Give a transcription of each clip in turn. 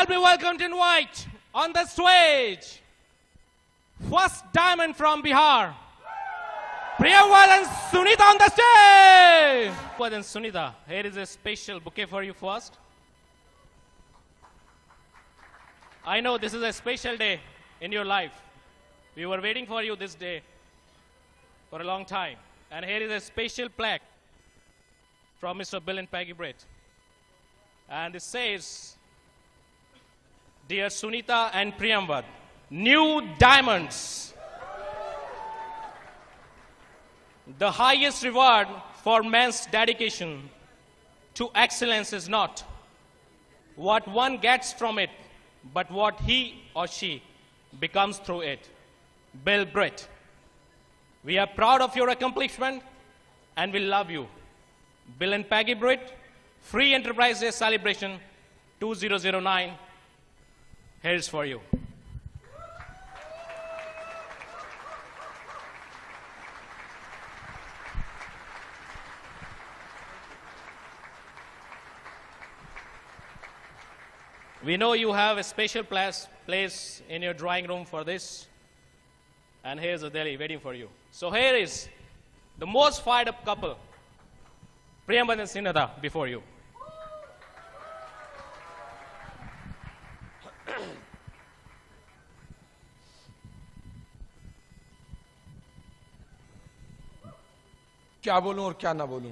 Help me welcome to invite on the stage first diamond from Bihar, Priyamvad and Sunita on the stage. Priyamvad and Sunita, here is a special bouquet for you first. I know this is a special day in your life. We were waiting for you this day for a long time. And here is a special plaque from Mr. Bill and Peggy Brett. And it says, Dear Sunita and Priyamvad, new diamonds. The highest reward for man's dedication to excellence is not what one gets from it, but what he or she becomes through it. Bill Brett. We are proud of your accomplishment and we love you. Bill and Peggy Brett, Free Enterprise Day Celebration 2009. Here's for you. We know you have a special place in your drawing room for this. And here's a Delhi waiting for you. So here is the most fired up couple, Priyamvad and Sunita, before you. क्या बोलूं और क्या ना बोलूं।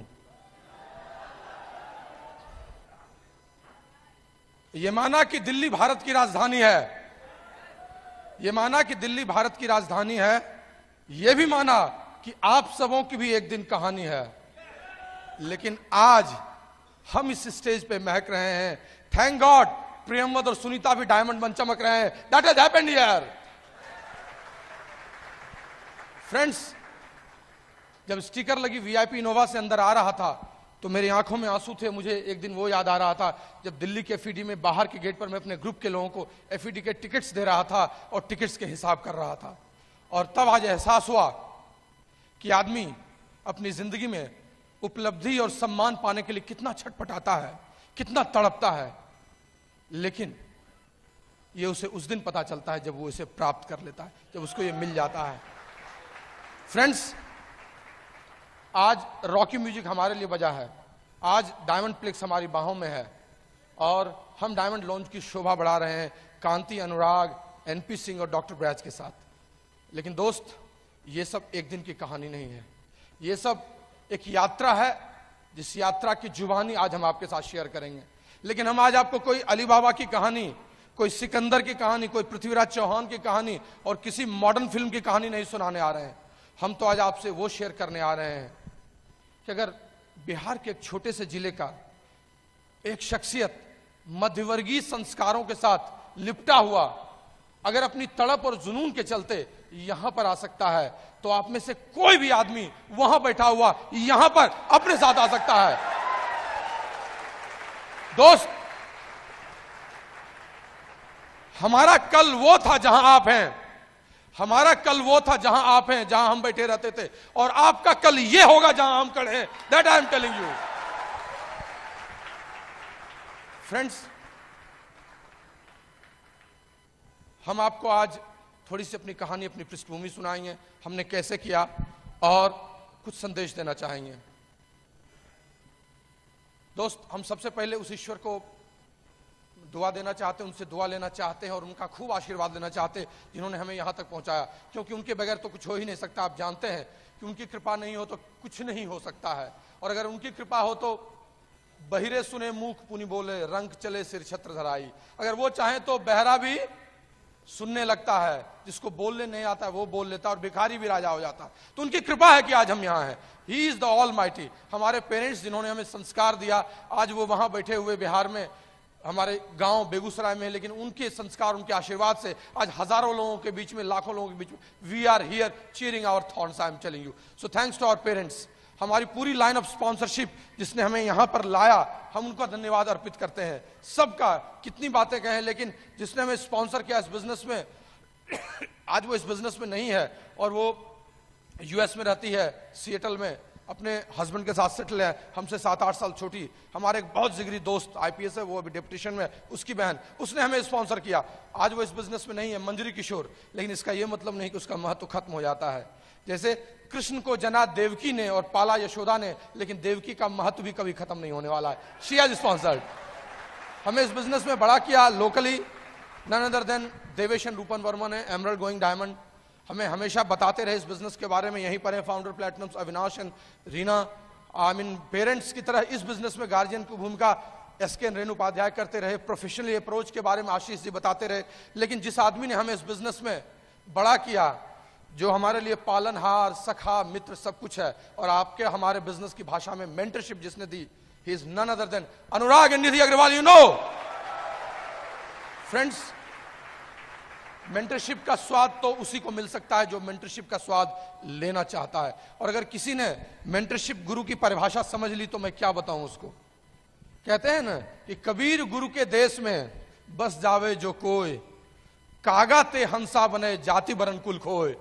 ये माना कि दिल्ली भारत की राजधानी है, ये माना कि दिल्ली भारत की राजधानी है, ये भी माना कि आप सबों की भी एक दिन कहानी है। लेकिन आज हम इस स्टेज पे महक रहे हैं। थैंक गॉड प्रियमवद और सुनीता भी डायमंड बन चमक रहे हैं। That has happened here. Friends, जब स्टिकर लगी वीआईपी इनोवा से अंदर आ रहा था तो मेरी आंखों में आंसू थे। मुझे एक दिन वो याद आ रहा था जब दिल्ली के एफईडी में बाहर के गेट पर मैं अपने ग्रुप के लोगों को एफईडी के टिकट्स दे रहा था और टिकट्स के हिसाब कर रहा था। और तब आज एहसास हुआ कि आदमी अपनी जिंदगी में उपलब्धि और सम्मान पाने के लिए कितना छटपटाता है, कितना तड़पता है, लेकिन ये उसे उस दिन पता चलता है जब वो इसे प्राप्त कर लेता है, जब उसको ये मिल जाता है। फ्रेंड्स, आज रॉकी म्यूजिक हमारे लिए बजा है, आज डायमंड प्लेक्स हमारी बाहों में है और हम डायमंड लॉन्च की शोभा बढ़ा रहे हैं कांति, अनुराग, एनपी सिंह और डॉक्टर ब्रैज के साथ। लेकिन दोस्त, ये सब एक दिन की कहानी नहीं है, ये सब एक यात्रा है जिस यात्रा की जुबानी आज हम आपके साथ शेयर करेंगे। लेकिन हम आज आपको कोई अली बाबा की कहानी, कोई सिकंदर की कहानी, कोई पृथ्वीराज चौहान की कहानी और किसी मॉडर्न फिल्म की कहानी नहीं सुनाने आ रहे हैं। हम तो आज आपसे वो शेयर करने आ रहे हैं कि अगर बिहार के एक छोटे से जिले का एक शख्सियत मध्यवर्गीय संस्कारों के साथ लिपटा हुआ अगर अपनी तड़प और जुनून के चलते यहां पर आ सकता है, तो आप में से कोई भी आदमी वहां बैठा हुआ यहां पर अपने साथ आ सकता है। दोस्त, हमारा कल वो था जहां आप हैं, हमारा कल वो था जहां आप हैं, जहां हम बैठे रहते थे, और आपका कल ये होगा जहां हम खड़े हैं। That I am telling you. Friends, हम आपको आज थोड़ी सी अपनी कहानी, अपनी पृष्ठभूमि सुनाएंगे, हमने कैसे किया और कुछ संदेश देना चाहेंगे। दोस्त, हम सबसे पहले उस ईश्वर को दुआ देना चाहते हैं, उनसे दुआ लेना चाहते हैं और उनका खूब आशीर्वाद लेना चाहते हैं जिन्होंने हमें यहां तक पहुंचाया, क्योंकि उनके बगैर तो कुछ हो ही नहीं सकता। आप जानते हैं कि उनकी कृपा नहीं हो तो कुछ नहीं हो सकता है, और अगर उनकी कृपा हो तो बहिरे सुने मूक पुनि बोले, रंग चले सिर छत्र धराई। अगर वो चाहे तो बहरा भी सुनने लगता है, जिसको बोलने नहीं आता है वो बोल लेता है, और भिखारी भी राजा हो जाता है। तो उनकी कृपा है कि आज हम यहाँ हैं। He is the all mighty. हमारे पेरेंट्स जिन्होंने हमें संस्कार दिया, आज वो वहां बैठे हुए बिहार में, हमारे गांव बेगूसराय में, लेकिन उनके संस्कार, उनके आशीर्वाद से आज हजारों लोगों के बीच में, लाखों लोगों के बीच में we are here cheering our thoughts. I am telling you. So thanks to our parents. हमारी पूरी लाइन ऑफ स्पॉन्सरशिप जिसने हमें यहां पर लाया, हम उनका धन्यवाद अर्पित करते हैं। सबका कितनी बातें कहें, लेकिन जिसने हमें स्पॉन्सर किया इस बिजनेस में, आज वो इस बिजनेस में नहीं है और वो यूएस में रहती है, सिएटल में, अपने हस्बैंड के साथ सेटल है, हमसे 7-8 साल छोटी। हमारे एक बहुत जिगरी दोस्त आईपीएस है, वो अभी डिप्यूटेशन में, उसकी बहन, उसने हमें स्पॉन्सर किया। आज वो इस बिजनेस में नहीं है, मंजरी किशोर। लेकिन इसका ये मतलब नहीं कि उसका महत्व खत्म हो जाता है। जैसे कृष्ण को जना देवकी ने और पाला यशोदा ने, लेकिन देवकी का महत्व भी कभी खत्म नहीं होने वाला है। She has sponsored. हमें इस बिजनेस में बड़ा किया locally, none other than Devesh and Rupan Verma ने, एमरल्ड गोइंग डायमंड। हमें हमेशा बताते रहे इस बिजनेस के बारे में, यहीं पर है founder platinums Avinash and Reena. I mean parents की तरह इस बिजनेस में गार्जियन की भूमिका एसके रेणु उपाध्याय करते रहे। प्रोफेशनली अप्रोच के बारे में आशीष जी बताते रहे। लेकिन जिस आदमी ने हमें इस बिजनेस में बड़ा किया, जो हमारे लिए पालनहार, सखा, मित्र सब कुछ है, और आपके हमारे बिजनेस की भाषा में मेंटरशिप जिसने दी, he is none other than Anurag and Nidhi Agarwal. You know friends, mentorship का स्वाद तो उसी को मिल सकता है जो मेंटरशिप का स्वाद लेना चाहता है। और अगर किसी ने मेंटरशिप गुरु की परिभाषा समझ ली तो मैं क्या बताऊं उसको। कहते हैं ना कि कबीर गुरु के देश में बस जावे जो कोई, कागा ते हंसा बने जाति बरन कुल खोए।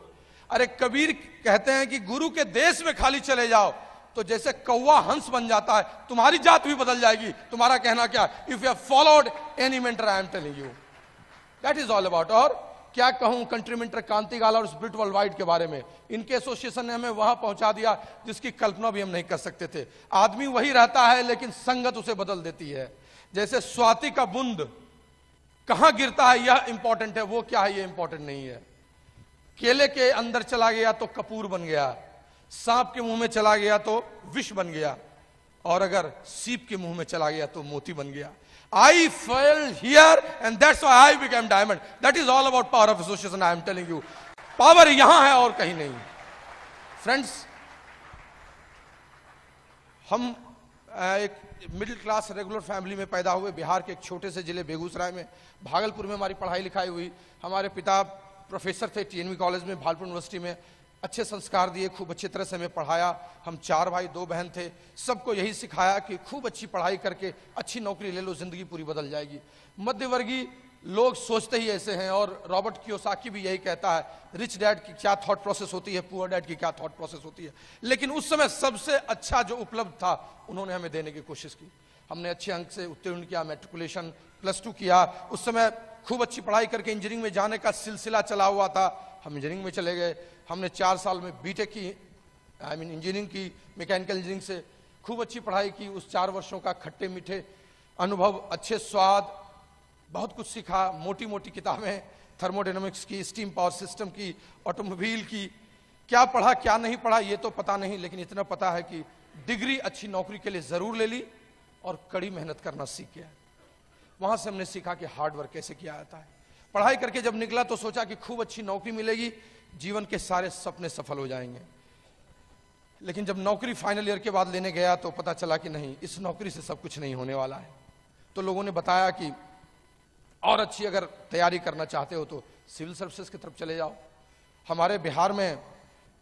अरे कबीर कहते हैं कि गुरु के देश में खाली चले जाओ तो जैसे कौवा हंस बन जाता है, तुम्हारी जात भी बदल जाएगी। तुम्हारा कहना क्या, if you have followed any mentor, I am telling you that is all about. और क्या कहूं कंट्री मेंटर कांति गाला और स्पिरिट वर्ल्ड वाइड के बारे में। इनके एसोसिएशन ने हमें वहां पहुंचा दिया जिसकी कल्पना भी हम नहीं कर सकते थे। आदमी वही रहता है लेकिन संगत उसे बदल देती है। जैसे स्वाति का बूंद कहां गिरता है यह इंपॉर्टेंट है, वो क्या है ये इंपॉर्टेंट नहीं है। केले के अंदर चला गया तो कपूर बन गया, सांप के मुंह में चला गया तो विष बन गया, और अगर सीप के मुंह में चला गया तो मोती बन गया। I fell here and that's why I became diamond. That is all about power of association. I am telling you, power यहां है और कहीं नहीं। फ्रेंड्स, हम एक मिडिल क्लास रेगुलर फैमिली में पैदा हुए, बिहार के एक छोटे से जिले बेगूसराय में। भागलपुर में हमारी पढ़ाई लिखाई हुई। हमारे पिता प्रोफेसर थे टीएनवी कॉलेज में, भागलपुर यूनिवर्सिटी में। अच्छे संस्कार दिए, खूब अच्छी तरह से हमें पढ़ाया। हम 4 भाई 2 बहन थे। सबको यही सिखाया कि खूब अच्छी पढ़ाई करके अच्छी नौकरी ले लो, जिंदगी पूरी बदल जाएगी। मध्यवर्गीय लोग सोचते ही ऐसे हैं, और रॉबर्ट कियोसाकी भी यही कहता है, रिच डैड की क्या थॉट प्रोसेस होती है, पुअर डैड की क्या थॉट प्रोसेस होती है। लेकिन उस समय सबसे अच्छा जो उपलब्ध था उन्होंने हमें देने की कोशिश की। हमने अच्छे अंक से उत्तीर्ण किया, मैट्रिकुलेशन +2 किया। उस समय खूब अच्छी पढ़ाई करके इंजीनियरिंग में जाने का सिलसिला चला हुआ था। हम इंजीनियरिंग में चले गए। हमने 4 साल में बीटेक की, आई मीन इंजीनियरिंग की, मैकेनिकल इंजीनियरिंग से खूब अच्छी पढ़ाई की। उस 4 वर्षों का खट्टे मीठे अनुभव, अच्छे स्वाद, बहुत कुछ सीखा। मोटी मोटी किताबें, थर्मोडायनामिक्स की, स्टीम पावर सिस्टम की, ऑटोमोबाइल की। क्या पढ़ा क्या नहीं पढ़ा ये तो पता नहीं, लेकिन इतना पता है कि डिग्री अच्छी नौकरी के लिए जरूर ले ली और कड़ी मेहनत करना सीख गया। वहां से हमने सीखा कि हार्ड वर्क कैसे किया जाता है। पढ़ाई करके जब निकला तो सोचा कि खूब अच्छी नौकरी मिलेगी, जीवन के सारे सपने सफल हो जाएंगे। लेकिन जब नौकरी फाइनल ईयर के बाद लेने गया तो पता चला कि नहीं, इस नौकरी से सब कुछ नहीं होने वाला है। तो लोगों ने बताया कि और अच्छी अगर तैयारी करना चाहते हो तो सिविल सर्विसेज की तरफ चले जाओ। हमारे बिहार में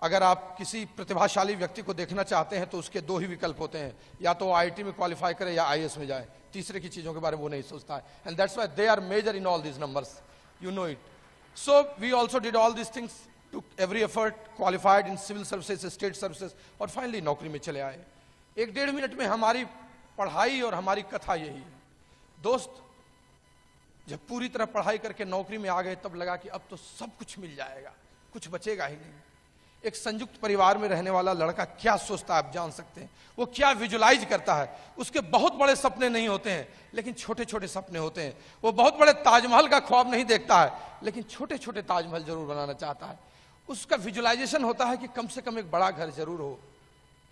अगर आप किसी प्रतिभाशाली व्यक्ति को देखना चाहते हैं तो उसके 2 ही विकल्प होते हैं, या तो आईआईटी में क्वालिफाई करे या आईएएस में जाए। तीसरे की चीजों के बारे में वो नहीं सोचता है। And that's why they are major in all these numbers, you know it. So we also did all these things, took every effort, qualified in civil services, state services, और फाइनली नौकरी में चले आए। 1-1.5 मिनट में हमारी पढ़ाई और हमारी कथा यही है। दोस्त, जब पूरी तरह पढ़ाई करके नौकरी में आ गए तब लगा कि अब तो सब कुछ मिल जाएगा, कुछ बचेगा ही नहीं। एक संयुक्त परिवार में रहने वाला लड़का क्या सोचता है आप जान सकते हैं। वो क्या विजुलाइज करता है। उसके बहुत बड़े सपने नहीं होते हैं लेकिन छोटे छोटे सपने होते हैं। वो बहुत बड़े ताजमहल का ख्वाब नहीं देखता है लेकिन छोटे छोटे ताजमहल जरूर बनाना चाहता है। उसका विजुलाइजेशन होता है कि कम से कम एक बड़ा घर जरूर हो,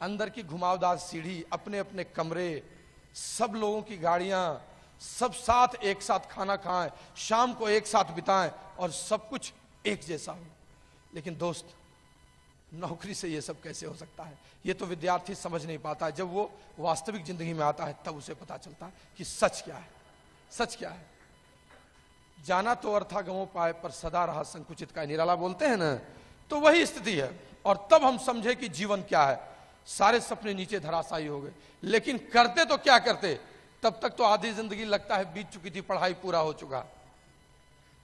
अंदर की घुमावदार सीढ़ी, अपने अपने कमरे, सब लोगों की गाड़ियां, सब साथ एक साथ खाना खाएं, शाम को एक साथ बिताएं और सब कुछ एक जैसा हो। लेकिन दोस्त, नौकरी से ये सब कैसे हो सकता है, ये तो विद्यार्थी समझ नहीं पाता है। जब वो वास्तविक जिंदगी में आता है तब उसे पता चलता है कि सच क्या है। सच क्या है? जाना तो अर्था गंवों पाए पर सदा रहा संकुचित का, निराला बोलते हैं ना, तो वही स्थिति है। और तब हम समझे कि जीवन क्या है। सारे सपने नीचे धराशायी हो गए, लेकिन करते तो क्या करते। तब तक तो आधी जिंदगी लगता है बीत चुकी थी, पढ़ाई पूरा हो चुका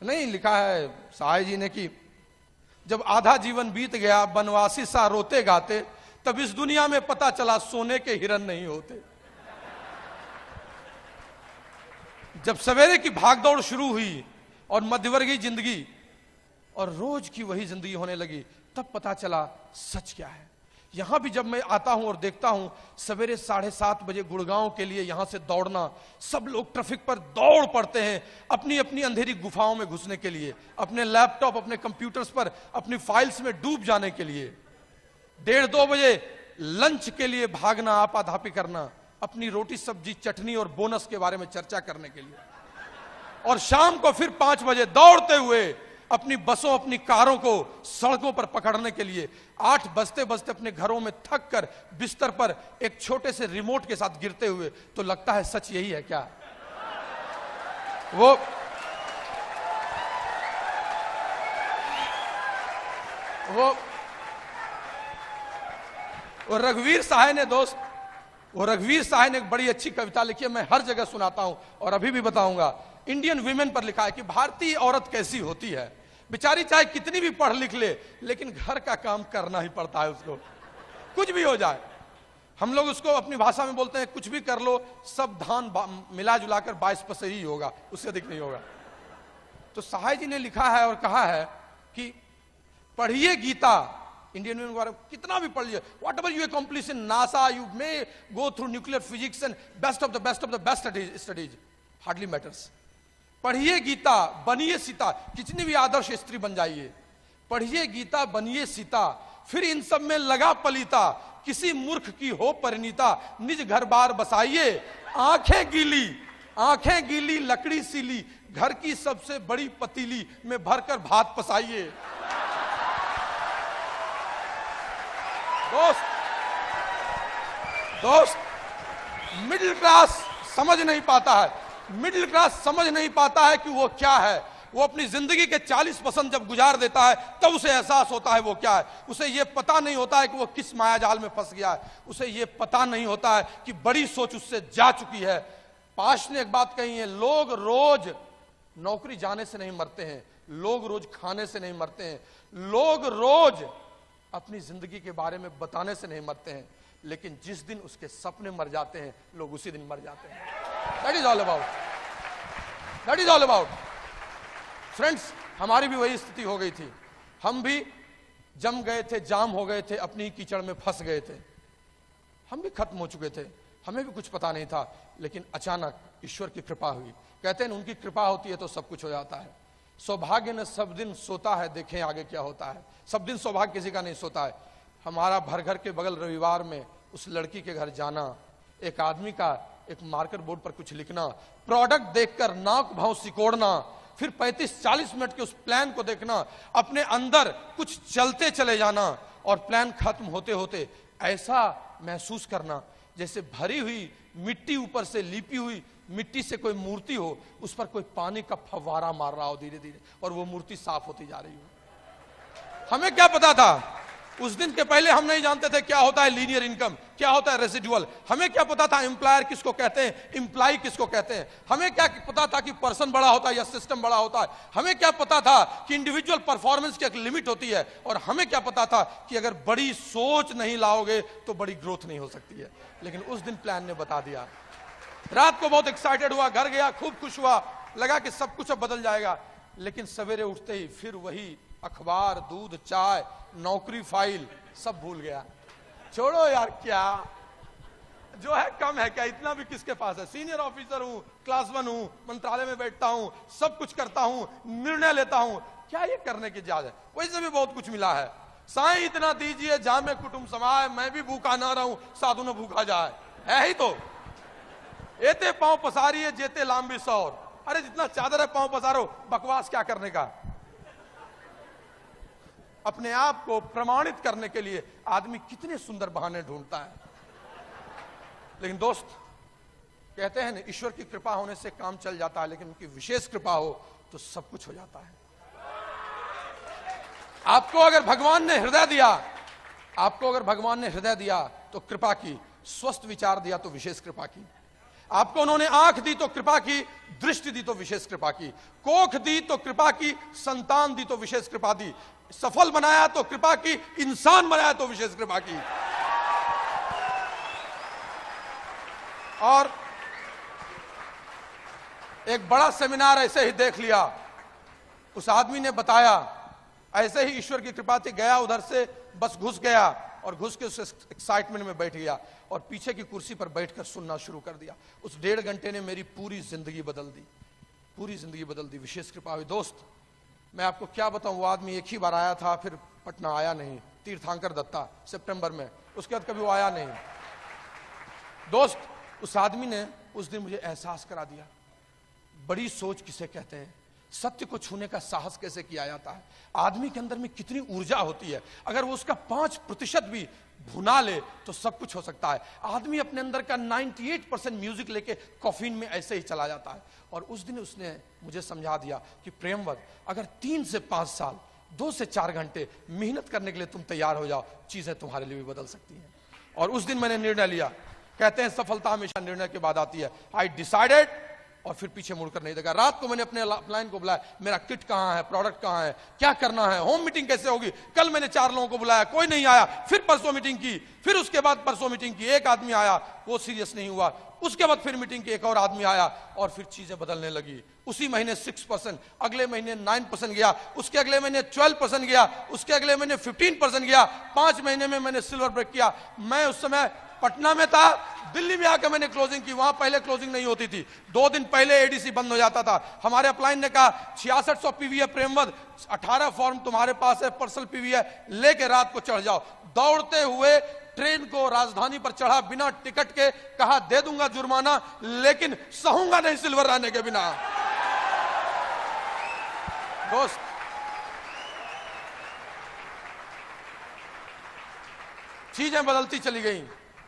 नहीं। लिखा है सहाय जी ने कि जब आधा जीवन बीत गया बनवासी सा रोते गाते, तब इस दुनिया में पता चला सोने के हिरन नहीं होते। जब सवेरे की भागदौड़ शुरू हुई और मध्यवर्गीय जिंदगी और रोज की वही जिंदगी होने लगी, तब पता चला सच क्या है। यहां भी जब मैं आता हूं और देखता हूं सवेरे 7:30 बजे गुड़गांव के लिए यहां से दौड़ना, सब लोग ट्रैफिक पर दौड़ पड़ते हैं अपनी अपनी अंधेरी गुफाओं में घुसने के लिए, अपने लैपटॉप अपने कंप्यूटर्स पर अपनी फाइल्स में डूब जाने के लिए। 1:30-2 बजे लंच के लिए भागना, आपाधापी करना, अपनी रोटी सब्जी चटनी और बोनस के बारे में चर्चा करने के लिए, और शाम को फिर 5 बजे दौड़ते हुए अपनी बसों अपनी कारों को सड़कों पर पकड़ने के लिए। 8 बजते बजते अपने घरों में थक कर बिस्तर पर एक छोटे से रिमोट के साथ गिरते हुए। तो लगता है सच यही है क्या? वो रघुवीर साहे ने दोस्त, वो रघुवीर साहे ने एक बड़ी अच्छी कविता लिखी है, मैं हर जगह सुनाता हूं और अभी भी बताऊंगा। इंडियन वीमेन पर लिखा है कि भारतीय औरत कैसी होती है, बेचारी चाहे कितनी भी पढ़ लिख ले लेकिन घर का काम करना ही पड़ता है उसको, कुछ भी हो जाए। हम लोग उसको अपनी भाषा में बोलते हैं कुछ भी कर लो, सब धान मिला जुलाकर 22 पैसे ही होगा, उससे अधिक नहीं होगा। तो साहे जी ने लिखा है और कहा है कि पढ़िए गीता, इंडियन वीमेन के बारे में कितना भी पढ़ लीजिए, what ever you accomplish in NASA, you may go through nuclear physics and best of the best studies, hardly matters. पढ़िए गीता, बनिए सीता, कितनी भी आदर्श स्त्री बन जाइए, पढ़िए गीता बनिए सीता, फिर इन सब में लगा पलीता, किसी मूर्ख की हो परिणीता, निज घर बार बसाइए, आंखें गीली लकड़ी सीली, घर की सबसे बड़ी पतीली में भरकर भात पसाइए। दोस्त मिडिल क्लास समझ नहीं पाता है, मिडिल क्लास समझ नहीं पाता है कि वो क्या है। वो अपनी जिंदगी के 40% जब गुजार देता है तब उसे एहसास होता है वो क्या है। उसे ये पता नहीं होता है कि वो किस मायाजाल में फंस गया है, उसे ये पता नहीं होता है कि बड़ी सोच उससे जा चुकी है। पाश ने एक बात कही है, लोग रोज नौकरी जाने से नहीं मरते हैं, लोग रोज खाने से नहीं मरते हैं, लोग रोज अपनी जिंदगी के बारे में बताने से नहीं मरते हैं, लेकिन जिस दिन उसके सपने मर जाते हैं लोग उसी दिन मर जाते हैं। That is all about. Friends, हमारी भी वही स्थिति हो गई थी, हम भी जम गए थे, जाम हो गए थे, अपनी कीचड़ में फंस गए थे, हम भी खत्म हो चुके थे, हमें भी कुछ पता नहीं था। लेकिन अचानक ईश्वर की कृपा हुई। कहते हैं उनकी कृपा होती है तो सब कुछ हो जाता है। सौभाग्य ने सब दिन सोता है, देखें आगे क्या होता है। सब दिन सौभाग्य किसी का नहीं सोता है। हमारा भरघर के बगल रविवार में उस लड़की के घर जाना, एक आदमी का एक मार्कर बोर्ड पर कुछ लिखना, प्रोडक्ट देखकर नाक भाव सिकोड़ना, फिर 35-40 मिनट के उस प्लान को देखना, अपने अंदर कुछ चलते चले जाना और प्लान खत्म होते होते ऐसा महसूस करना जैसे भरी हुई मिट्टी, ऊपर से लिपी हुई मिट्टी से कोई मूर्ति हो, उस पर कोई पानी का फव्वारा मार रहा हो धीरे धीरे और वो मूर्ति साफ होती जा रही हो। हमें क्या पता था उस दिन के पहले, हम नहीं जानते थे क्या होता है लीनियर इनकम, क्या होता है रेसिडुअल, हमें क्या पता था एम्प्लॉयर किसको कहते हैं, एम्प्लॉय किसको कहते हैं, हमें क्या पता था कि पर्सन बड़ा होता है या सिस्टम बड़ा होता है, हमें क्या पता था कि इंडिविजुअल परफॉर्मेंस की एक लिमिट होती है, और हमें क्या पता था कि अगर बड़ी सोच नहीं लाओगे तो बड़ी ग्रोथ नहीं हो सकती है। लेकिन उस दिन प्लान ने बता दिया। रात को बहुत एक्साइटेड हुआ, घर गया, खूब खुश हुआ, लगा कि सब कुछ अब बदल जाएगा। लेकिन सवेरे उठते ही फिर वही अखबार, दूध, चाय, नौकरी, फाइल सब भूल गया। छोड़ो यार, क्या जो है कम है क्या, इतना भी किसके पास है। सीनियर ऑफिसर हूं, क्लास 1 हूं, मंत्रालय में बैठता हूं, सब कुछ करता हूं, निर्णय लेता हूं, क्या ये करने की इजाजत है। वैसे भी बहुत कुछ मिला है। साईं इतना दीजिए जामे कुटुंब समाए, मैं भी भूखा ना रहूं साधु न भूखा जाए, है ही तो। एते पांव पसारिए जेते लांबी सौर, अरे जितना चादर है पांव पसारो, बकवास क्या करने का। अपने आप को प्रमाणित करने के लिए आदमी कितने सुंदर बहाने ढूंढता है। लेकिन दोस्त, कहते हैं ना, ईश्वर की कृपा होने से काम चल जाता है, लेकिन उनकी विशेष कृपा हो तो सब कुछ हो जाता है। आपको अगर भगवान ने हृदय दिया, आपको अगर भगवान ने हृदय दिया तो कृपा की, स्वस्थ विचार दिया तो विशेष कृपा की, आपको उन्होंने आंख दी तो कृपा की, दृष्टि दी तो विशेष कृपा की, कोख दी तो कृपा की, संतान दी तो विशेष कृपा दी, सफल बनाया तो कृपा की, इंसान बनाया तो विशेष कृपा की। और एक बड़ा सेमिनार ऐसे ही देख लिया, उस आदमी ने बताया, ऐसे ही ईश्वर की कृपा थी, गया उधर से बस घुस गया और घुस के उस एक्साइटमेंट में बैठ गया और पीछे की कुर्सी पर बैठकर सुनना शुरू कर दिया। उस 1.5 घंटे ने मेरी पूरी जिंदगी बदल दी, पूरी जिंदगी बदल दी। विशेष कृपा हुई। दोस्त, मैं आपको क्या बताऊं, वो आदमी एक ही बार आया था, फिर पटना आया नहीं, तीर्थंकर दत्ता सितंबर में, उसके बाद कभी वो आया नहीं। दोस्त, उस आदमी ने उस दिन मुझे एहसास करा दिया, बड़ी सोच किसे कहते हैं, सत्य को छूने का साहस कैसे किया जाता है, आदमी के अंदर में कितनी ऊर्जा होती है, अगर वो उसका 5% भी भुना ले तो सब कुछ हो सकता है। आदमी अपने अंदर का 98% म्यूजिक लेके कॉफीन में ऐसे ही चला जाता है। और उस दिन उसने मुझे समझा दिया कि प्रेमवत, अगर 3 से 5 साल 2 से 4 घंटे मेहनत करने के लिए तुम तैयार हो जाओ, चीजें तुम्हारे लिए भी बदल सकती हैं। और उस दिन मैंने निर्णय लिया। कहते हैं सफलता हमेशा निर्णय के बाद आती है। आई डिसाइडेड, और फिर पीछे मुड़कर नहीं देखा। रात को मैंने अपने अपलाइन को बुलाया, मेरा किट कहाँ है, प्रोडक्ट कहाँ है, क्या करना है, होम मीटिंग कैसे होगी। कल मैंने 4 लोगों को बुलाया, कोई नहीं आया, फिर परसों मीटिंग की, फिर उसके बाद परसों मीटिंग की, एक आदमी आया, वो सीरियस नहीं हुआ, उसके बाद फिर मीटिंग की, एक और आदमी आया और फिर चीजें बदलने लगी। उसी महीने 6%, अगले महीने 9% गया, उसके अगले महीने 12% गया, उसके अगले महीने 15% गया। 5 महीने में मैंने सिल्वर ब्रेक किया। मैं उस समय पटना में था, दिल्ली में आकर मैंने क्लोजिंग की। वहां पहले क्लोजिंग नहीं होती थी, 2 दिन पहले एडीसी बंद हो जाता था। हमारे अपलाइन ने कहा 6600 पीवी है प्रेमवत, 18 फॉर्म तुम्हारे पास है, पर्सनल पीवी है, लेके रात को चढ़ जाओ। दौड़ते हुए ट्रेन को राजधानी पर चढ़ा, बिना टिकट के, कहा दे दूंगा जुर्माना लेकिन सहूंगा नहीं सिल्वर रहने के बिना। दोस्त, चीजें बदलती चली गई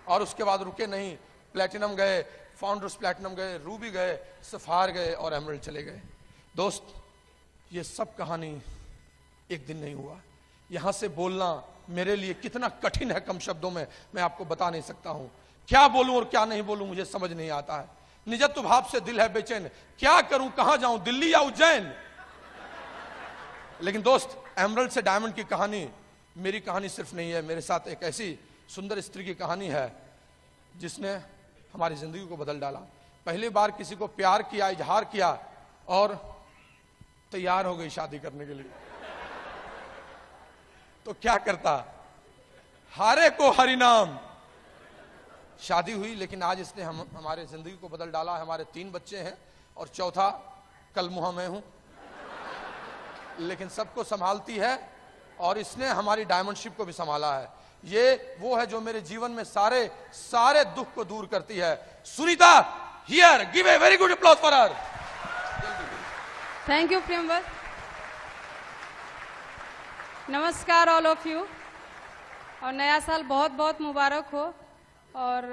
और उसके बाद रुके नहीं। प्लैटिनम गए, फाउंडर्स प्लैटिनम गए, रूबी गए, सफायर गए और एमरल्ड चले गए। दोस्त, ये सब कहानी एक दिन नहीं हुआ। यहां से बोलना मेरे लिए कितना कठिन है, कम शब्दों में मैं आपको बता नहीं सकता हूं। क्या बोलूं और क्या नहीं बोलूं मुझे समझ नहीं आता है। निजत्व भाव से दिल है बेचैन, क्या करूं, कहां जाऊं, दिल्ली या उज्जैन। लेकिन दोस्त, एमरल्ड से डायमंड की कहानी मेरी कहानी सिर्फ नहीं है, मेरे साथ एक ऐसी सुंदर स्त्री की कहानी है जिसने हमारी जिंदगी को बदल डाला। पहली बार किसी को प्यार किया, इजहार किया और तैयार हो गई शादी करने के लिए। तो क्या करता, हारे को हरिनाम। शादी हुई, लेकिन आज इसने हमारे जिंदगी को बदल डाला। हमारे 3 बच्चे हैं और चौथा कल मुहा मैं हूं, लेकिन सबको संभालती है और इसने हमारी डायमंडशिप को भी संभाला है। ये वो है जो मेरे जीवन में सारे दुख को दूर करती है। Sunita, here, give a very good applause for her. Thank you Premvat. नमस्कार ऑल ऑफ यू, और नया साल बहुत बहुत मुबारक हो। और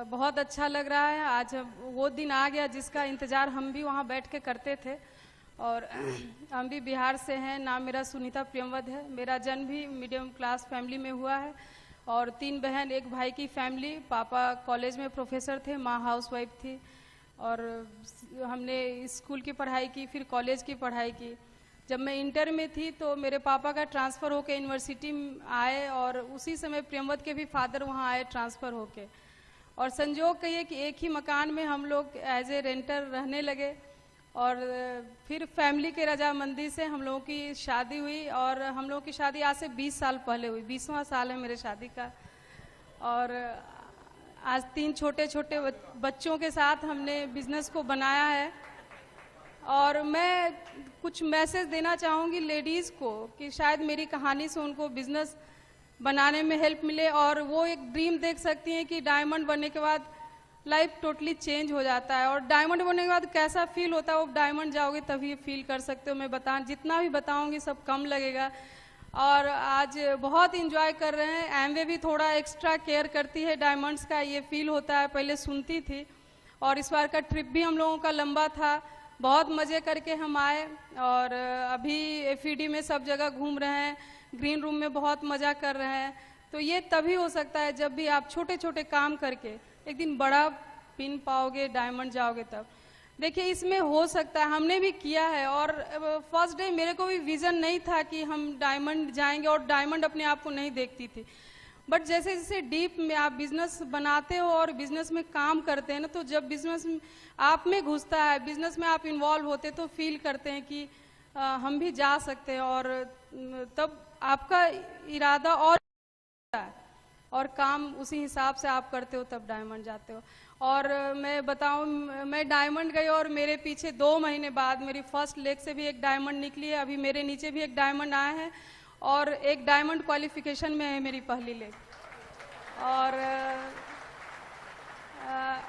बहुत अच्छा लग रहा है, आज वो दिन आ गया जिसका इंतजार हम भी वहाँ बैठ के करते थे। और हम भी बिहार से हैं, नाम मेरा सुनीता प्रेमवत है। मेरा जन्म भी मीडियम क्लास फैमिली में हुआ है और 3 बहन 1 भाई की फैमिली। पापा कॉलेज में प्रोफेसर थे, माँ हाउसवाइफ थी। और हमने स्कूल की पढ़ाई की, फिर कॉलेज की पढ़ाई की। जब मैं इंटर में थी तो मेरे पापा का ट्रांसफ़र होके यूनिवर्सिटी आए और उसी समय प्रेमवत के भी फादर वहाँ आए ट्रांसफ़र होके। और संजोग कहिए कि एक ही मकान में हम लोग एज ए रेंटर रहने लगे। और फिर फैमिली के रजामंदी से हम लोगों की शादी हुई और हम लोगों की शादी आज से 20 साल पहले हुई। 20वां साल है मेरे शादी का। और आज 3 छोटे छोटे बच्चों के साथ हमने बिजनेस को बनाया है। और मैं कुछ मैसेज देना चाहूँगी लेडीज़ को कि शायद मेरी कहानी से उनको बिजनेस बनाने में हेल्प मिले और वो एक ड्रीम देख सकती हैं कि डायमंड बनने के बाद लाइफ टोटली चेंज हो जाता है। और डायमंड बनने के बाद कैसा फील होता है वो डायमंड जाओगे तभी फील कर सकते हो। मैं जितना भी बताऊंगी सब कम लगेगा। और आज बहुत इंजॉय कर रहे हैं। एमवे भी थोड़ा एक्स्ट्रा केयर करती है डायमंड्स का, ये फील होता है। पहले सुनती थी। और इस बार का ट्रिप भी हम लोगों का लंबा था, बहुत मज़े करके हम आए। और अभी एफईडी में सब जगह घूम रहे हैं, ग्रीन रूम में बहुत मज़ा कर रहे हैं। तो ये तभी हो सकता है जब भी आप छोटे छोटे काम करके एक दिन बड़ा पिन पाओगे, डायमंड जाओगे तब। देखिए इसमें हो सकता है, हमने भी किया है। और फर्स्ट डे मेरे को भी विज़न नहीं था कि हम डायमंड जाएंगे और डायमंड अपने आप को नहीं देखती थी। बट जैसे जैसे डीप में आप बिजनेस बनाते हो और बिजनेस में काम करते हैं ना, तो जब बिजनेस आप में घुसता है, बिजनेस में आप इन्वॉल्व होते हैं, तो फील करते हैं कि हम भी जा सकते हैं, और तब आपका इरादा और काम उसी हिसाब से आप करते हो, तब डायमंड जाते हो। और मैं बताऊं, मैं डायमंड गई और मेरे पीछे 2 महीने बाद मेरी फर्स्ट लेग से भी एक डायमंड निकली है, अभी मेरे नीचे भी एक डायमंड आया है, और एक डायमंड क्वालिफिकेशन में है मेरी पहली लेग। और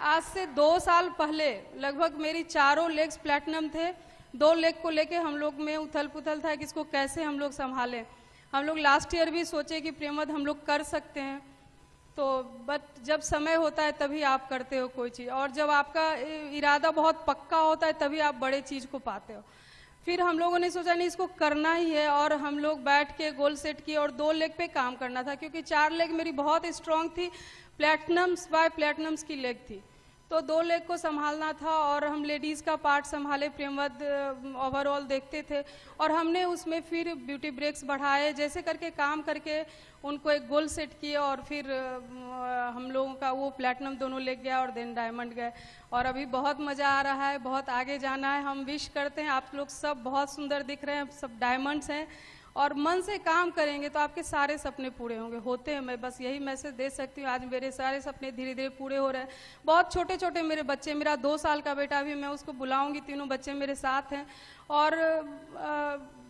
आज से 2 साल पहले लगभग मेरी 4 लेग्स प्लैटिनम थे। 2 लेग को लेके हम लोग में उथल पुथल था कि इसको कैसे हम लोग संभालें। हम लोग लास्ट ईयर भी सोचे कि प्रेमवत हम लोग कर सकते हैं, तो बट जब समय होता है तभी आप करते हो कोई चीज़, और जब आपका इरादा बहुत पक्का होता है तभी आप बड़े चीज़ को पाते हो। फिर हम लोगों ने सोचा नहीं, इसको करना ही है, और हम लोग बैठ के गोल सेट किए और 2 लेग पे काम करना था, क्योंकि 4 लेग मेरी बहुत स्ट्रांग थी, प्लैटिनम्स बाय प्लैटिनम्स की लेग थी, तो 2 लेग को संभालना था। और हम लेडीज़ का पार्ट संभाले, प्रेमवत ओवरऑल देखते थे, और हमने उसमें फिर ब्यूटी ब्रेक्स बढ़ाए, जैसे करके काम करके उनको एक गोल सेट किए, और फिर हम लोगों का वो प्लैटिनम दोनों लेग गया और देन डायमंड गए, और अभी बहुत मज़ा आ रहा है, बहुत आगे जाना है। हम विश करते हैं, आप लोग सब बहुत सुंदर दिख रहे हैं, सब डायमंड्स हैं, और मन से काम करेंगे तो आपके सारे सपने पूरे होते हैं। मैं बस यही मैसेज दे सकती हूँ। आज मेरे सारे सपने धीरे धीरे पूरे हो रहे हैं। बहुत छोटे छोटे मेरे बच्चे, मेरा 2 साल का बेटा भी, मैं उसको बुलाऊंगी, तीनों बच्चे मेरे साथ हैं, और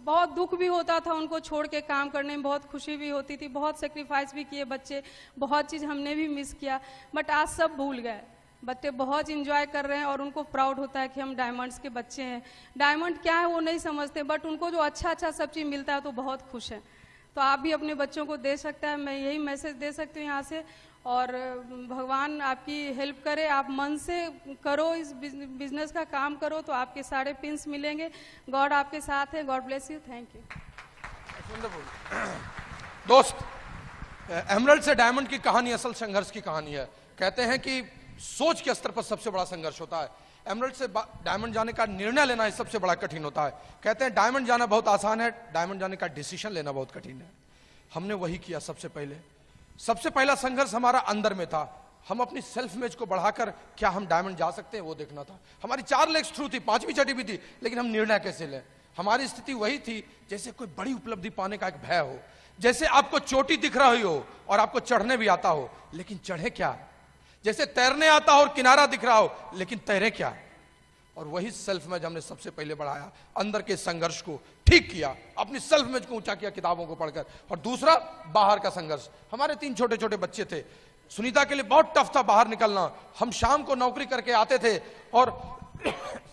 बहुत दुख भी होता था उनको छोड़ के काम करने में, बहुत खुशी भी होती थी, बहुत सेक्रीफाइस भी किए बच्चे, बहुत चीज़ हमने भी मिस किया, बट आज सब भूल गए। बच्चे बहुत इंजॉय कर रहे हैं, और उनको प्राउड होता है कि हम डायमंड्स के बच्चे हैं। डायमंड क्या है वो नहीं समझते, बट उनको जो अच्छा अच्छा सब चीज़ मिलता है तो बहुत खुश हैं। तो आप भी अपने बच्चों को दे सकते हैं, मैं यही मैसेज दे सकती हूँ यहाँ से, और भगवान आपकी हेल्प करे। आप मन से करो, इस बिजनेस का काम करो, तो आपके सारे पिंस मिलेंगे। गॉड आपके साथ है। God bless you. Thank you. दोस्त, एमरल्ड से डायमंड की कहानी असल संघर्ष की कहानी है। कहते हैं कि सोच के स्तर पर सबसे बड़ा संघर्ष होता है। एमरल्ड से डायमंड जाने का निर्णय लेना ही सबसे बड़ा कठिन होता है। कहते हैं डायमंड जाना बहुत आसान है, डायमंड जाने का डिसीजन लेना बहुत कठिन है। हमने वही किया। सबसे पहला संघर्ष हमारा अंदर में था। हम अपनी सेल्फ इमेज को बढ़ाकर क्या हम डायमंड जा सकते हैं वो देखना था। हमारी 4 लेग्स थ्रू थी, 5वीं चढ़ी भी थी, लेकिन हम निर्णय कैसे लें। हमारी स्थिति वही थी जैसे कोई बड़ी उपलब्धि पाने का एक भय हो, जैसे आपको चोटी दिख रही हो और आपको चढ़ने भी आता हो, लेकिन चढ़े क्या। जैसे तैरने आता हो और किनारा दिख रहा हो, लेकिन तैरे क्या। और वही सेल्फ इमेज हमने सबसे पहले बढ़ाया, अंदर के संघर्ष को ठीक किया, अपनी सेल्फ इमेज को ऊंचा किया किताबों को पढ़कर। और दूसरा, बाहर का संघर्ष। हमारे 3 छोटे छोटे बच्चे थे। सुनीता के लिए बहुत टफ था बाहर निकलना। हम शाम को नौकरी करके आते थे और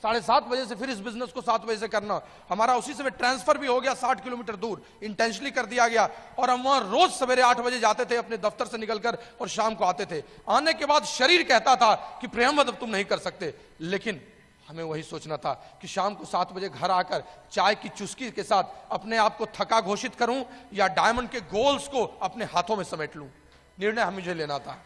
7:30 बजे से फिर इस बिजनेस को 7 बजे से करना। हमारा उसी समय ट्रांसफर भी हो गया 60 किलोमीटर दूर, इंटेंशनली कर दिया गया, और हम वहां रोज सवेरे 8 बजे जाते थे अपने दफ्तर से निकलकर, और शाम को आते थे। आने के बाद शरीर कहता था कि प्रेमवत अब तुम नहीं कर सकते, लेकिन हमें वही सोचना था कि शाम को 7 बजे घर आकर चाय की चुस्की के साथ अपने आप को थका घोषित करूं या डायमंड के गोल्स को अपने हाथों में समेट लूं। निर्णय मुझे लेना था।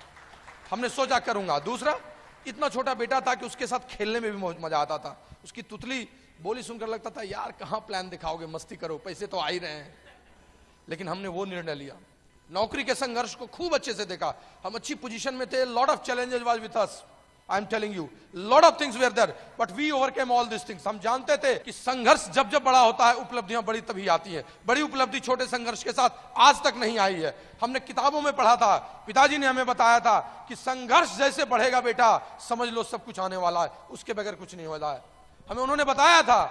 हमने सोचा करूंगा। दूसरा, इतना छोटा बेटा था कि उसके साथ खेलने में भी मजा आता था। उसकी तुतली बोली सुनकर लगता था यार कहां प्लान दिखाओगे, मस्ती करो, पैसे तो आ ही रहे हैं। लेकिन हमने वो निर्णय लिया। नौकरी के संघर्ष को खूब अच्छे से देखा। हम अच्छी पोजीशन में थे, lot of challenges was with us. I am telling you, lot of things were there, but we overcame all this things. हम जानते थे कि संघर्ष जब जब बड़ा होता है, उपलब्धियां बड़ी तभी आती है। बड़ी उपलब्धि छोटे संघर्ष के साथ आज तक नहीं आई है। हमने किताबों में पढ़ा था, पिताजी ने हमें बताया था कि संघर्ष जैसे बढ़ेगा बेटा, समझ लो सब कुछ आने वाला है, उसके बगैर कुछ नहीं होता है। हमें उन्होंने बताया था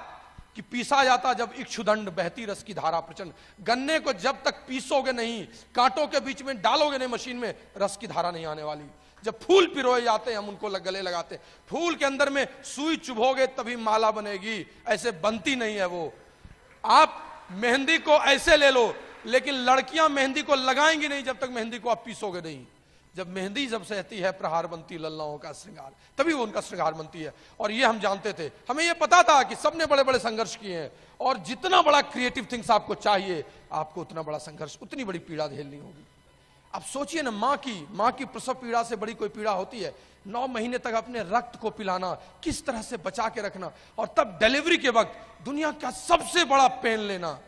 कि पीसा जाता जब इक्षुदंड, बहती रस की धारा प्रचंड। गन्ने को जब तक पीसोगे नहीं, कांटों के बीच में डालोगे नहीं मशीन में, रस की धारा नहीं आने वाली। जब फूल पिरोए जाते हैं हम उनको गले लगाते हैं, फूल के अंदर में सुई चुभोगे तभी माला बनेगी, ऐसे बनती नहीं है वो। आप मेहंदी को ऐसे ले लो, लेकिन लड़कियां मेहंदी को लगाएंगी नहीं जब तक मेहंदी को आप पीसोगे नहीं। जब मेहंदी जब सहती है, प्रहार बनती लल्लाओं का श्रृंगार, तभी वो उनका श्रृंगार बनती है। और ये हम जानते थे। हमें ये पता था कि सबने बड़े बड़े संघर्ष किए हैं, और जितना बड़ा क्रिएटिव थिंग्स आपको चाहिए, आपको उतना बड़ा संघर्ष, उतनी बड़ी पीड़ा झेलनी होगी। अब सोचिए ना, माँ की प्रसव पीड़ा से बड़ी कोई पीड़ा होती है। 9 महीने तक अपने रक्त को पिलाना, किस तरह से बचा के रखना, और तब डिलीवरी के वक्त दुनिया का सबसे बड़ा पेन लेना।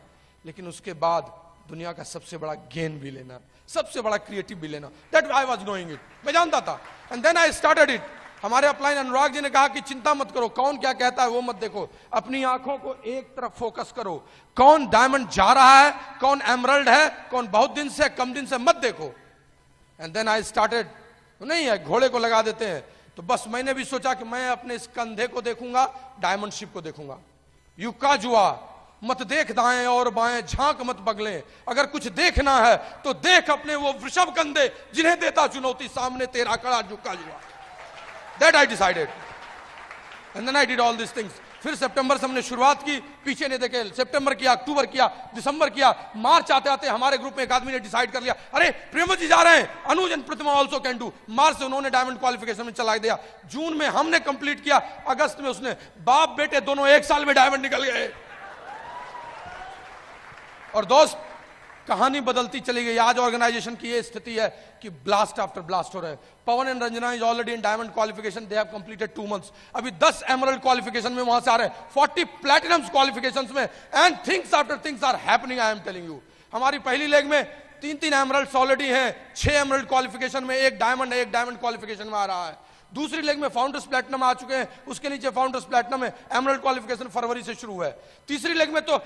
लेकिन उसके बाद दुनिया का सबसे बड़ा गेन भी लेना, सबसे बड़ा क्रिएटिव भी लेना। That I was knowing it, मैं जानता था। And then I started it. हमारे अपलाइन अनुराग जी ने कहा कि चिंता मत करो, कौन क्या कहता है वो मत देखो, अपनी आंखों को एक तरफ फोकस करो, कौन डायमंड जा रहा है, कौन एमरल्ड है, कौन बहुत दिन से कम दिन से, मत देखो। एंड देन आई स्टार्टेड, नहीं है घोड़े को लगा देते हैं, तो बस मैंने भी सोचा कि मैं अपने इस कंधे को देखूंगा, डायमंड शिप को देखूंगा। युक्का जुआ, मत देख दाएं और बाएं, झांक मत बगले, अगर कुछ देखना है तो देख अपने वो वृषभ कंधे जिन्हें देता चुनौती, सामने तेरा कड़ा युक्का जुआ। That I decided. And then I did all these things. फिर सितंबर से हमने शुरुआत की, पीछे नहीं देखे, सितंबर किया, अक्टूबर किया, दिसंबर किया, मार्च आते आते हमारे ग्रुप में एक आदमी ने डिसाइड कर लिया, अरे प्रेम जी जा रहे हैं, Anuj and Pratima also can do. March से उन्होंने डायमंड क्वालिफिकेशन में चला दिया, जून में हमने कंप्लीट किया, अगस्त में उसने, बाप बेटे दोनों एक साल में डायमंड निकल गए। और दोस्त कहानी बदलती चली गई। आज ऑर्गेनाइजेशन की ये स्थिति है कि ब्लास्ट आफ्टर ब्लास्ट हो रहे हैं। Pawan and Ranjana is already in diamond qualification, they have completed 2 months। अभी 10 एमरल्ड क्वालिफिकेशन में वहां से आ रहे हैं, 40 प्लैटिनम्स क्वालिफिकेशंस में, and things after things are happening, I am telling you. हमारी पहली लेग में 3 एमरल्ड्स ऑलरेडी हैं, 6 एमरल्ड क्वालिफिकेशन में, एक डायमंड क्वालिफिकेशन में आ रहा है। दूसरी लेग में फाउंडर्स प्लैटिनम आ चुके हैं, उसके नीचे फाउंडर्स प्लैटिनम है, एमरल्ड क्वालिफिकेशन फरवरी से शुरू है। तीसरी लेग में तो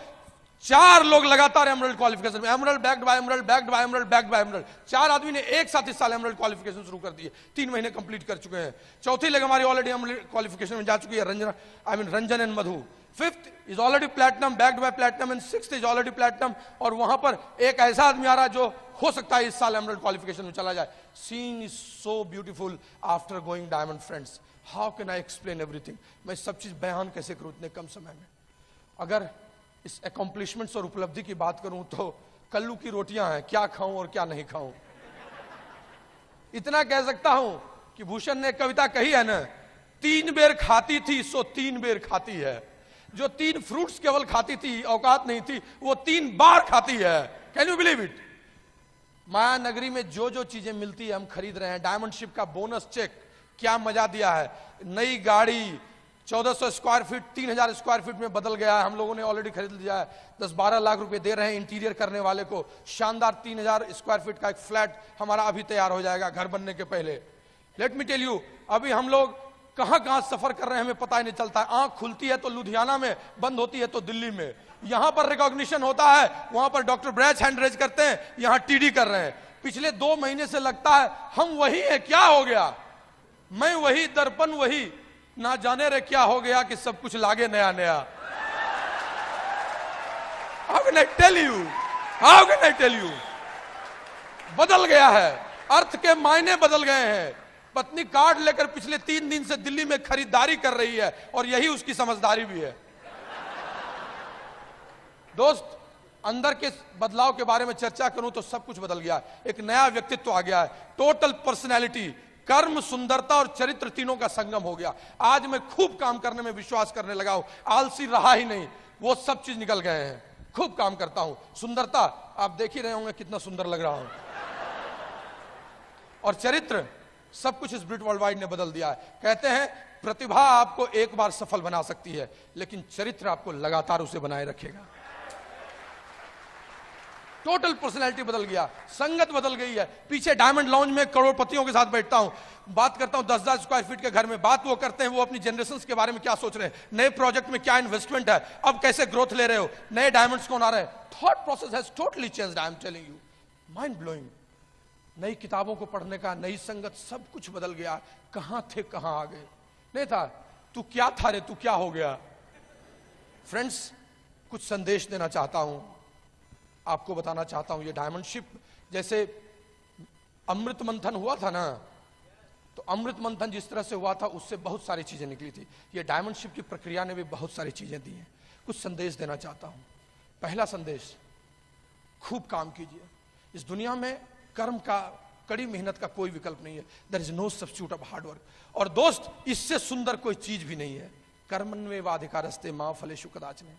4 लोग लगातार एमरल्ड क्वालिफिकेशन में, emerald backed by emerald, backed by emerald, backed by emerald. 4 आदमी ने एक साथ इस साल एमरल्ड क्वालिफिकेशन शुरू कर दिए, 3 महीने कंप्लीट कर चुके हैं। चौथी लेग हमारी ऑलरेडी एमरल्ड क्वालिफिकेशन में जा चुकी है, Ranjan and Madhu. 5th is already platinum, backed by platinum, and 6th is already platinum. और वहां पर एक ऐसा आदमी आ रहा है जो हो सकता है इस साल एमरल्ड क्वालिफिकेशन में चला जाए। Scene is so beautiful after going diamond. Friends, how can I explain everything? मैं सब चीज बयान कैसे करूं इतने कम समय में? अगर इस अकॉम्प्लिशमेंट्स और उपलब्धि की बात करूं तो कल्लू की रोटियां हैं, क्या खाऊं और क्या नहीं खाऊं। इतना कह सकता हूं कि भूषण ने कविता कही है ना, 3 बेर खाती थी सो 3 बेर खाती है। जो 3 फ्रूट्स केवल खाती थी, औकात नहीं थी, वो 3 बार खाती है। Can you believe it? माया नगरी में जो जो चीजें मिलती है हम खरीद रहे हैं। डायमंड शिप का बोनस चेक क्या मजा दिया है। नई गाड़ी 1400 स्क्वायर फीट 3000 स्क्वायर फीट में बदल गया है, हम लोगों ने ऑलरेडी खरीद लिया है। 10-12 लाख रुपए दे रहे हैं इंटीरियर करने वाले को। शानदार 3000 स्क्वायर फीट का एक फ्लैट हमारा अभी तैयार हो जाएगा घर बनने के पहले। लेट मी टेल यू, अभी हम लोग कहां कहां सफर कर रहे हैं हमें पता ही नहीं चलता है। आंख खुलती है तो लुधियाना में, बंद होती है तो दिल्ली में। यहां पर रिकॉग्निशन होता है, वहां पर डॉक्टर ब्रैच हैंड रेज करते हैं, यहां टीडी कर रहे हैं। पिछले 2 महीने से लगता है हम वही है, क्या हो गया? मैं वही, दर्पण वही, ना जाने रे क्या हो गया कि सब कुछ लागे नया नया। How can I tell you, how can I tell you? बदल गया है, अर्थ के मायने बदल गए हैं। पत्नी कार्ड लेकर पिछले 3 दिन से दिल्ली में खरीदारी कर रही है, और यही उसकी समझदारी भी है। दोस्त, अंदर के बदलाव के बारे में चर्चा करूं तो सब कुछ बदल गया है। एक नया व्यक्तित्व आ गया है, टोटल पर्सनैलिटी, कर्म, सुंदरता और चरित्र तीनों का संगम हो गया। आज मैं खूब काम करने में विश्वास करने लगा हूं, आलसी रहा ही नहीं, वो सब चीज निकल गए हैं। खूब काम करता हूं। सुंदरता आप देख ही रहे होंगे कितना सुंदर लग रहा हूं, और चरित्र, सब कुछ इस ब्रिट वर्ल्ड वाइड ने बदल दिया है। कहते हैं प्रतिभा आपको एक बार सफल बना सकती है, लेकिन चरित्र आपको लगातार उसे बनाए रखेगा। टोटल पर्सनैलिटी बदल गया, संगत बदल गई है। पीछे डायमंड लॉन्ज में करोड़पतियों के साथ बैठता हूं, बात करता हूं 10,000 स्क्वायर फीट के घर में। बात वो करते हैं वो अपनी जनरेशन के बारे में क्या सोच रहे हैं, नए प्रोजेक्ट में क्या इन्वेस्टमेंट है, अब कैसे ग्रोथ ले रहे हो, नए डायमंड्स कौन आ रहे हैं। Thought process has totally changed, I am telling you, mind blowing. नई किताबों को पढ़ने का, नई संगत, सब कुछ बदल गया। कहां थे कहां आ गए। नहीं था, तू क्या था रे, तू क्या हो गया। फ्रेंड्स, कुछ संदेश देना चाहता हूं, आपको बताना चाहता हूं। ये डायमंड शिप जैसे अमृत मंथन हुआ था ना, तो अमृत मंथन जिस तरह से हुआ था उससे बहुत सारी चीजें निकली थी। ये डायमंड शिप की प्रक्रिया ने भी बहुत सारी चीजें दी हैं। कुछ संदेश देना चाहता हूं। पहला संदेश, खूब काम कीजिए। इस दुनिया में कर्म का, कड़ी मेहनत का कोई विकल्प नहीं है। There is no substitute of hard work. और दोस्त, इससे सुंदर कोई चीज भी नहीं है। कर्मण्येवाधिकारस्ते मां फलेषु कदाचन।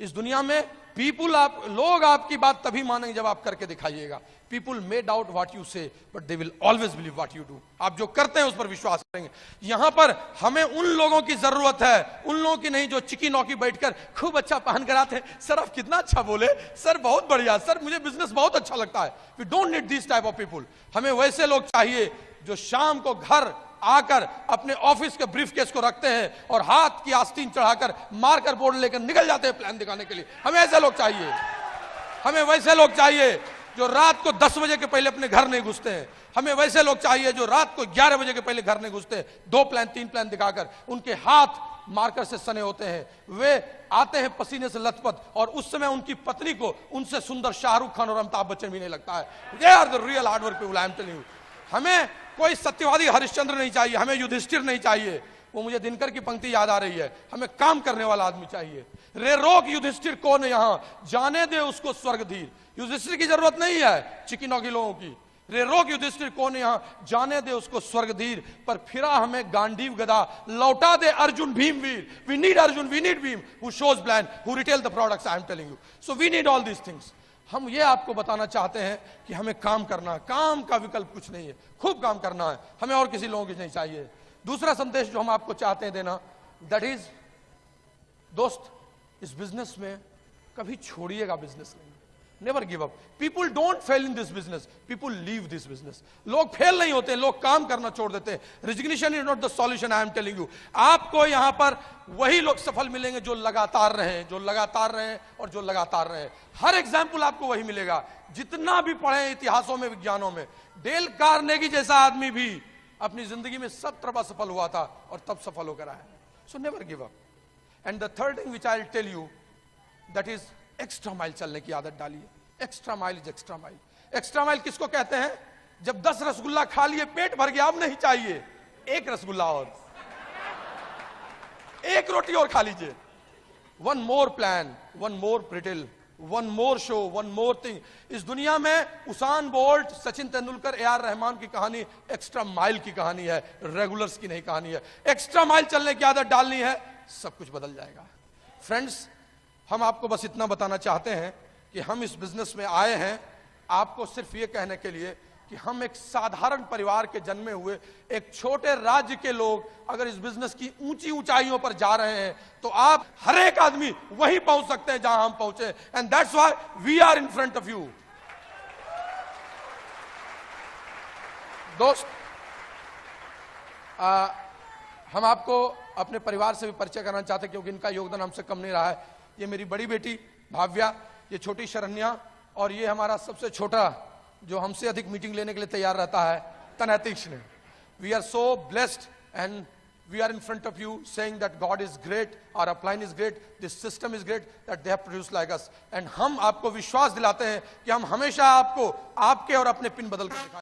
इस दुनिया में लोग आपकी बात तभी मानेंगे जब आप करके दिखाइएगा। People may doubt what you say but they will always believe what you do. आप जो करते हैं उस पर विश्वास करेंगे। यहां पर हमें उन लोगों की जरूरत है, उन लोगों की नहीं जो चिकी नौकी बैठकर खूब अच्छा पहन कर आते हैं। सर आप कितना अच्छा बोले, सर बहुत बढ़िया, सर मुझे बिजनेस बहुत अच्छा लगता है। We don't need this type of people. हमें वैसे लोग चाहिए जो शाम को घर आकर अपने ऑफिस के ब्रीफ केस को रखते हैं और हाथ की आस्तीन चढ़ाकर मार्कर बोर्ड लेकर निकल जाते हैं प्लान दिखाने के लिए। हमें ऐसे लोग चाहिए। हमें वैसे लोग चाहिए जो रात को 10 बजे के पहले अपने घर नहीं घुसते हैं। हमें वैसे लोग चाहिए जो रात को 11 बजे के पहले घर नहीं घुसते, 2 प्लान 3 प्लान दिखाकर। उनके हाथ मार्कर से सने होते हैं, वे आते हैं पसीने से लथपथ, और उस समय उनकी पत्नी को उनसे सुंदर शाहरुख खान और अमिताभ बच्चन भी नहीं लगता है। They are the real hard work people, I am telling you. हमें कोई सत्यवादी हरिश्चंद्र नहीं चाहिए, हमें युधिष्ठिर नहीं चाहिए। वो मुझे दिनकर की पंक्ति याद आ रही है। हमें काम करने वाला आदमी चाहिए। रे रोक युधिष्ठिर कौन यहां, जाने दे उसको स्वर्गधीर। युधिष्ठिर की जरूरत नहीं है चिकिनों के लोगों की। रे रोक युधिष्ठिर कौन यहां, जाने दे उसको स्वर्गधीर। पर फिरा हमें गांडीव गदा, लौटा दे अर्जुन भीमवीर। We need Arjun, we need Bhim who shows plan, who retail the products, I am telling you. So we need all these things. हम ये आपको बताना चाहते हैं कि हमें काम करना है। काम का विकल्प कुछ नहीं है, खूब काम करना है। हमें और किसी लोगों की नहीं चाहिए। दूसरा संदेश जो हम आपको चाहते हैं देना, दैट इज, दोस्त इस बिजनेस में कभी छोड़िएगा बिजनेस नहीं। Never give up. People don't fail in this business, people leave this business. लोग फेल नहीं होते, लोग काम करना छोड़ देते हैं। Resignation is not the solution, I am telling you. आपको यहां पर वही लोग सफल मिलेंगे जो लगातार रहे, जो लगातार रहे और जो लगातार रहे। हर एग्जाम्पल आपको वही मिलेगा। जितना भी पढ़े इतिहासों में, विज्ञानों में, डेल कार्नेगी जैसा आदमी भी अपनी जिंदगी में 17 बार सफल हुआ था और तब सफल होकर आया। So never give up. And the third thing which I will tell you, that is extra mile चलने की आदत डालिए। Extra mile is extra mile. Extra mile किसको कहते हैं? जब 10 रसगुल्ला खा लिए, पेट भर गया, अब नहीं चाहिए, 1 रसगुल्ला और, 1 रोटी और खा लीजिए। One more plan, one more प्रिटिल, one more show, one more thing. इस दुनिया में Usain Bolt, Sachin Tendulkar, AR Rahman की कहानी एक्स्ट्रा माइल की कहानी है, रेगुलर्स की नहीं कहानी है। एक्स्ट्रा माइल चलने की आदत डालनी है, सब कुछ बदल जाएगा। फ्रेंड्स, हम आपको बस इतना बताना चाहते हैं कि हम इस बिजनेस में आए हैं आपको सिर्फ ये कहने के लिए कि हम एक साधारण परिवार के जन्मे हुए एक छोटे राज्य के लोग अगर इस बिजनेस की ऊंची ऊंचाइयों पर जा रहे हैं तो आप हर एक आदमी वहीं पहुंच सकते हैं जहां हम पहुंचे। And that's why we are in front of you. दोस्त, हम आपको अपने परिवार से भी परिचय करना चाहते हैं क्योंकि इनका योगदान हमसे कम नहीं रहा है। ये मेरी बड़ी बेटी भाव्या, ये छोटी शरण्या, और ये हमारा सबसे छोटा जो हमसे अधिक मीटिंग लेने के लिए तैयार रहता है, तनैतिक्ष ने। We are so blessed and we are in front of you saying that God is great, our upline is great, this system is great that they have produced like us. And हम आपको विश्वास दिलाते हैं कि हम हमेशा आपको आपके और अपने पिन बदल कर दिखाएंगे।